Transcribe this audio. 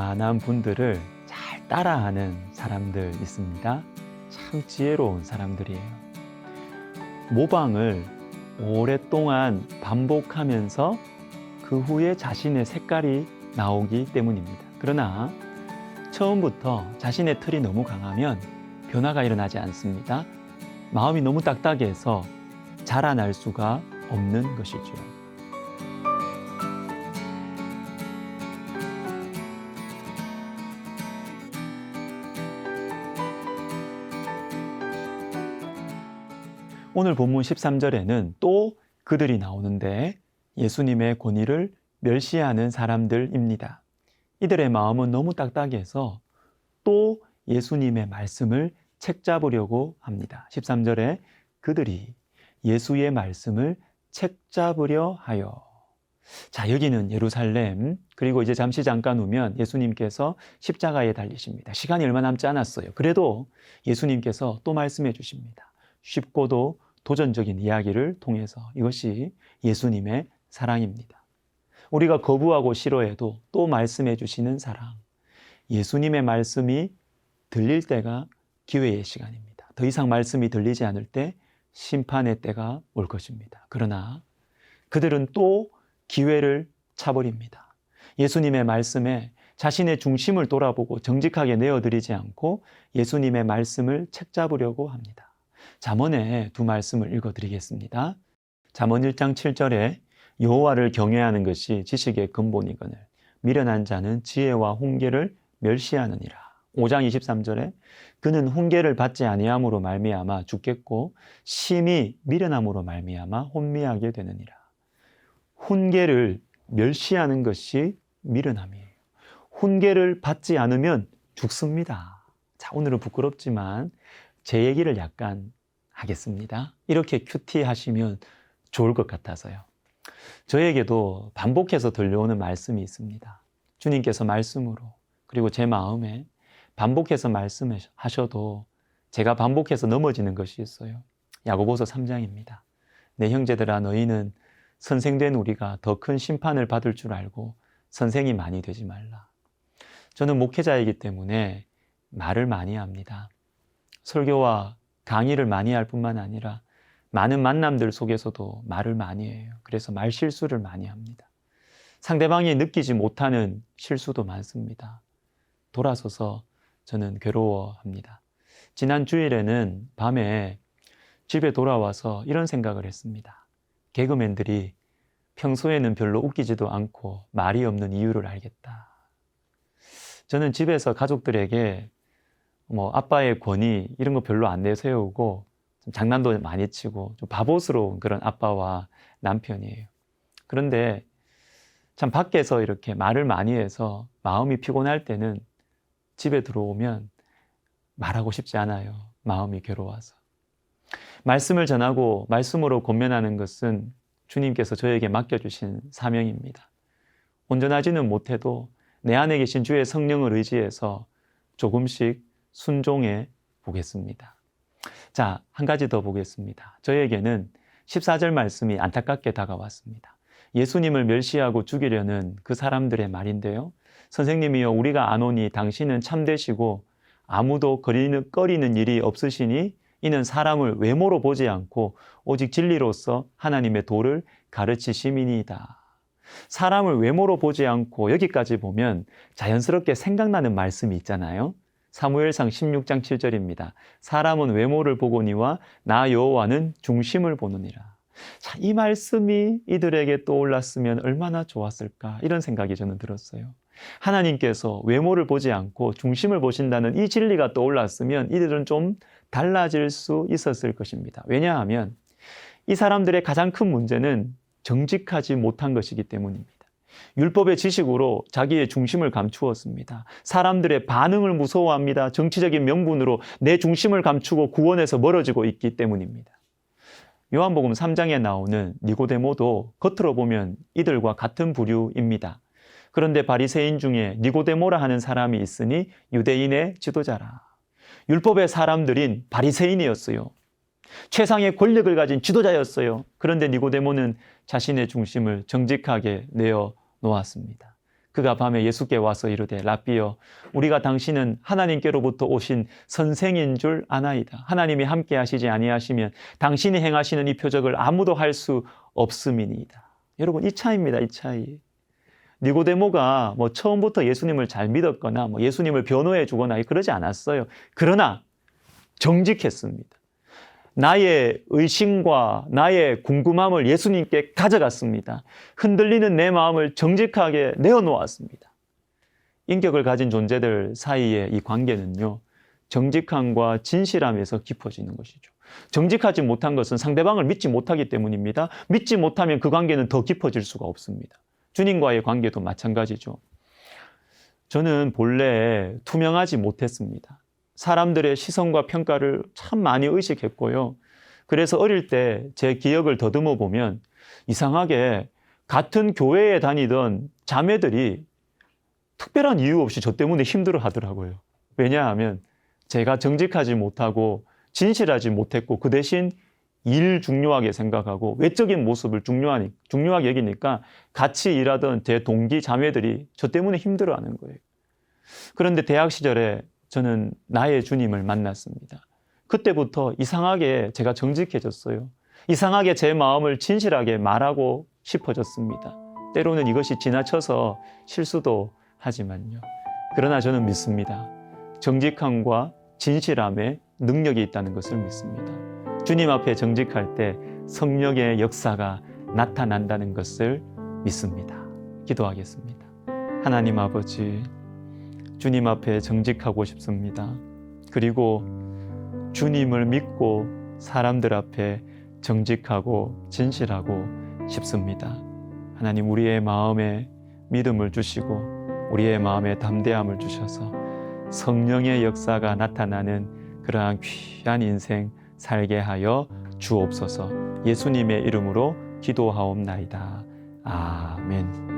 만한 분들을 잘 따라하는 사람들 있습니다. 참 지혜로운 사람들이에요. 모방을 오랫동안 반복하면서 그 후에 자신의 색깔이 나오기 때문입니다. 그러나 처음부터 자신의 틀이 너무 강하면 변화가 일어나지 않습니다. 마음이 너무 딱딱해서 자라날 수가 없는 것이죠. 오늘 본문 13절에는 또 그들이 나오는데 예수님의 권위를 멸시하는 사람들입니다. 이들의 마음은 너무 딱딱해서 또 예수님의 말씀을 책잡으려고 합니다. 13절에 그들이 예수의 말씀을 책잡으려 하여. 자, 여기는 예루살렘, 그리고 이제 잠깐 후면 예수님께서 십자가에 달리십니다. 시간이 얼마 남지 않았어요. 그래도 예수님께서 또 말씀해 주십니다. 쉽고도 도전적인 이야기를 통해서 이것이 예수님의 사랑입니다. 우리가 거부하고 싫어해도 또 말씀해 주시는 사랑. 예수님의 말씀이 들릴 때가 기회의 시간입니다. 더 이상 말씀이 들리지 않을 때 심판의 때가 올 것입니다. 그러나 그들은 또 기회를 차버립니다. 예수님의 말씀에 자신의 중심을 돌아보고 정직하게 내어드리지 않고 예수님의 말씀을 책잡으려고 합니다. 잠언의 두 말씀을 읽어드리겠습니다. 잠언 1장 7절에 여호와를 경외하는 것이 지식의 근본이거늘 미련한 자는 지혜와 훈계를 멸시하느니라. 5장 23절에 그는 훈계를 받지 아니함으로 말미암아 죽겠고 심히 미련함으로 말미암아 혼미하게 되느니라. 훈계를 멸시하는 것이 미련함이에요. 훈계를 받지 않으면 죽습니다. 자, 오늘은 부끄럽지만 제 얘기를 약간 하겠습니다. 이렇게 큐티하시면 좋을 것 같아서요. 저에게도 반복해서 들려오는 말씀이 있습니다. 주님께서 말씀으로 그리고 제 마음에 반복해서 말씀하셔도 제가 반복해서 넘어지는 것이 있어요. 야고보서 3장입니다. 내 형제들아 너희는 선생된 우리가 더 큰 심판을 받을 줄 알고 선생이 많이 되지 말라. 저는 목회자이기 때문에 말을 많이 합니다. 설교와 강의를 많이 할 뿐만 아니라 많은 만남들 속에서도 말을 많이 해요. 그래서 말 실수를 많이 합니다. 상대방이 느끼지 못하는 실수도 많습니다. 돌아서서 저는 괴로워합니다. 지난 주일에는 밤에 집에 돌아와서 이런 생각을 했습니다. 개그맨들이 평소에는 별로 웃기지도 않고 말이 없는 이유를 알겠다. 저는 집에서 가족들에게 아빠의 권위 이런 거 별로 안 내세우고 좀 장난도 많이 치고 좀 바보스러운 그런 아빠와 남편이에요. 그런데 참 밖에서 이렇게 말을 많이 해서 마음이 피곤할 때는 집에 들어오면 말하고 싶지 않아요. 마음이 괴로워서. 말씀을 전하고 말씀으로 권면하는 것은 주님께서 저에게 맡겨주신 사명입니다. 온전하지는 못해도 내 안에 계신 주의 성령을 의지해서 조금씩 순종해 보겠습니다. 자, 한 가지 더 보겠습니다. 저에게는 14절 말씀이 안타깝게 다가왔습니다. 예수님을 멸시하고 죽이려는 그 사람들의 말인데요. 선생님이여 우리가 아노니 당신은 참되시고 아무도 꺼리는 일이 없으시니 이는 사람을 외모로 보지 않고 오직 진리로서 하나님의 도를 가르치심이니이다. 사람을 외모로 보지 않고 여기까지 보면 자연스럽게 생각나는 말씀이 있잖아요. 사무엘상 16장 7절입니다. 사람은 외모를 보거니와 나 여호와는 중심을 보느니라. 자, 이 말씀이 이들에게 떠올랐으면 얼마나 좋았을까 이런 생각이 저는 들었어요. 하나님께서 외모를 보지 않고 중심을 보신다는 이 진리가 떠올랐으면 이들은 좀 달라질 수 있었을 것입니다. 왜냐하면 이 사람들의 가장 큰 문제는 정직하지 못한 것이기 때문입니다. 율법의 지식으로 자기의 중심을 감추었습니다. 사람들의 반응을 무서워합니다. 정치적인 명분으로 내 중심을 감추고 구원에서 멀어지고 있기 때문입니다. 요한복음 3장에 나오는 니고데모도 겉으로 보면 이들과 같은 부류입니다. 그런데 바리새인 중에 니고데모라 하는 사람이 있으니 유대인의 지도자라. 율법의 사람들인 바리새인이었어요. 최상의 권력을 가진 지도자였어요. 그런데 니고데모는 자신의 중심을 정직하게 내어 놓았습니다. 그가 밤에 예수께 와서 이르되 라삐여 우리가 당신은 하나님께로부터 오신 선생인 줄 아나이다. 하나님이 함께 하시지 아니하시면 당신이 행하시는 이 표적을 아무도 할 수 없음이니이다. 여러분, 이 차이입니다. 이 차이. 니고데모가 처음부터 예수님을 잘 믿었거나 예수님을 변호해 주거나 그러지 않았어요. 그러나 정직했습니다. 나의 의심과 나의 궁금함을 예수님께 가져갔습니다. 흔들리는 내 마음을 정직하게 내어놓았습니다. 인격을 가진 존재들 사이의 이 관계는요, 정직함과 진실함에서 깊어지는 것이죠. 정직하지 못한 것은 상대방을 믿지 못하기 때문입니다. 믿지 못하면 그 관계는 더 깊어질 수가 없습니다. 주님과의 관계도 마찬가지죠. 저는 본래 투명하지 못했습니다. 사람들의 시선과 평가를 참 많이 의식했고요. 그래서 어릴 때 제 기억을 더듬어 보면 이상하게 같은 교회에 다니던 자매들이 특별한 이유 없이 저 때문에 힘들어 하더라고요. 왜냐하면 제가 정직하지 못하고 진실하지 못했고 그 대신 일 중요하게 생각하고 외적인 모습을 중요하게 여기니까 같이 일하던 제 동기 자매들이 저 때문에 힘들어하는 거예요. 그런데 대학 시절에 저는 나의 주님을 만났습니다. 그때부터 이상하게 제가 정직해졌어요. 이상하게 제 마음을 진실하게 말하고 싶어졌습니다. 때로는 이것이 지나쳐서 실수도 하지만요. 그러나 저는 믿습니다. 정직함과 진실함에 능력이 있다는 것을 믿습니다. 주님 앞에 정직할 때 성령의 역사가 나타난다는 것을 믿습니다. 기도하겠습니다. 하나님 아버지, 주님 앞에 정직하고 싶습니다. 그리고 주님을 믿고 사람들 앞에 정직하고 진실하고 싶습니다. 하나님, 우리의 마음에 믿음을 주시고 우리의 마음에 담대함을 주셔서 성령의 역사가 나타나는 그러한 귀한 인생 살게 하여 주옵소서. 예수님의 이름으로 기도하옵나이다. 아멘.